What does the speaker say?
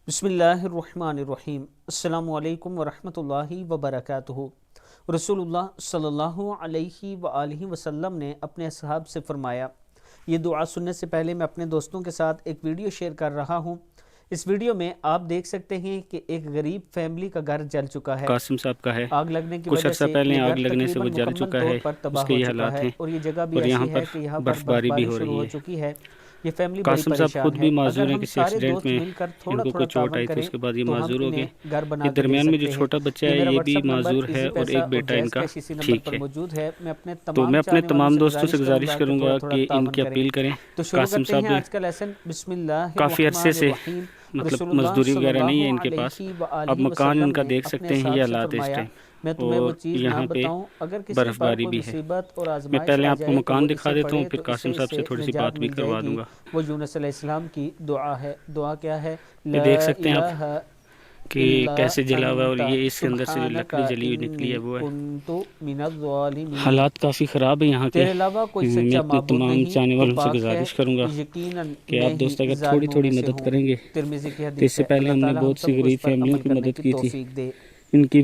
بسم اللہ الرحمن الرحیم۔ السلام علیکم ورحمۃ اللہ وبرکاتہ۔ رسول اللہ صلی اللہ علیہ وآلہ وسلم نے اپنے اصحاب سے فرمایا، یہ دعا سننے سے پہلے میں اپنے دوستوں کے ساتھ ایک ویڈیو شیئر کر رہا ہوں۔ اس ویڈیو میں آپ دیکھ سکتے ہیں کہ ایک غریب فیملی کا گھر جل چکا ہے۔ قاسم صاحب کا ہے، آگ لگنے کی کچھ وجہ عرصہ سے پہلے یہ آگ گھر لگنے سے وہ تقریباً جل مکمل چکا طور ہے، پر تباہ اس کے ہو یہ چکا حالات ہے ہیں اور یہ جگہ بھی اور یہاں ایسی پر ہے کہ یہاں پر برفباری بھی برفباری ہو شروع رہی ہو ہے۔ چکی ہے۔ یہ فیملی بڑی قاسم صاحب پریشان خود ہے۔ بھی معذور اگر ہیں، ہم کسی سارے ایکسیڈنٹ دوست میں مل کر ان تھوڑا کو تھوڑا کچھ چوٹ تعاون آئی تھی، کریں اس کے بعد یہ تو ہم معذور ہو گئے۔ انہیں گھر بنا یہ کے دے درمیان میں جو سکتے ہیں۔ چھوٹا بچہ یہ ہے میرا یہ واٹس بھی ایپ نمبر معذور ہے ایزی اور پیسہ ایک اور بیٹا ان جیز کا کیش اسی نمبر ٹھیک پر ہے۔ موجود ہے۔ میں اپنے تو میں تمام اپنے چاہنے والوں تمام سے دوستوں سے گزارش گزارش کروں کروں گا گا کہ تھوڑا کہ ان تعاون کی کریں۔ اپیل کریں۔ تو شروع قاسم کرتے ہیں صاحب آج کا لیسن۔ بسم اللہ کافی عرصے الرحمن سے الرحیم۔ رسول مطلب اللہ مزدوری صلی وغیرہ نہیں ہے اللہ ان کے پاس، علیہ اب وآلہ مکان ان وسلم کا نے دیکھ اپنے سکتے ہیں یہ اصحاب سے حالات اس فرمایا، ٹائم، میں تمہیں وہ اور چیز نہ یہاں پہ بتاؤں اگر کسی پر برفباری کوئی بھی ہے۔ مصیبت اور میں آزمائش پہلے آ آپ کو جائے تو وہ مکان دکھا اسے دیتا ہوں، پڑھے پھر تو قاسم اسے صاحب سے تھوڑی سی نجات بات بھی مل جائے کروا گی۔ دوں گا۔ وہ یونس علیہ السلام کی دعا ہے۔ دعا کیا ہے؟ یہ لا دیکھ سکتے ہیں آپ الہ کہ الا کیسے جلا ہوا ہے، اور انت یہ اس کے اندر سے جو سبحانک لکڑی جلی ہوئی نکلی ہے انی وہ ہے۔ کنت من الظالمین۔ حالات کافی خراب ہیں یہاں کے۔ تیرے علاوہ کوئی میں سچا اپنے معبود تمام نہیں، چاہنے تو والوں سے پاک ہے، گزارش کروں گا یقیناً کہ میں آپ ہی دوست اگر تھوڑی ظالموں تھوڑی میں سے مدد ہوں۔ کریں گے۔ ترمذی کی تو اس حدیث سے ہے۔ پہلے اللہ ہم نے تعالی ہم بہت سی سب کو اس غریب پر فیملیوں عمل کی کرنے مدد کی کی تھی، توفیق دے۔ ان کی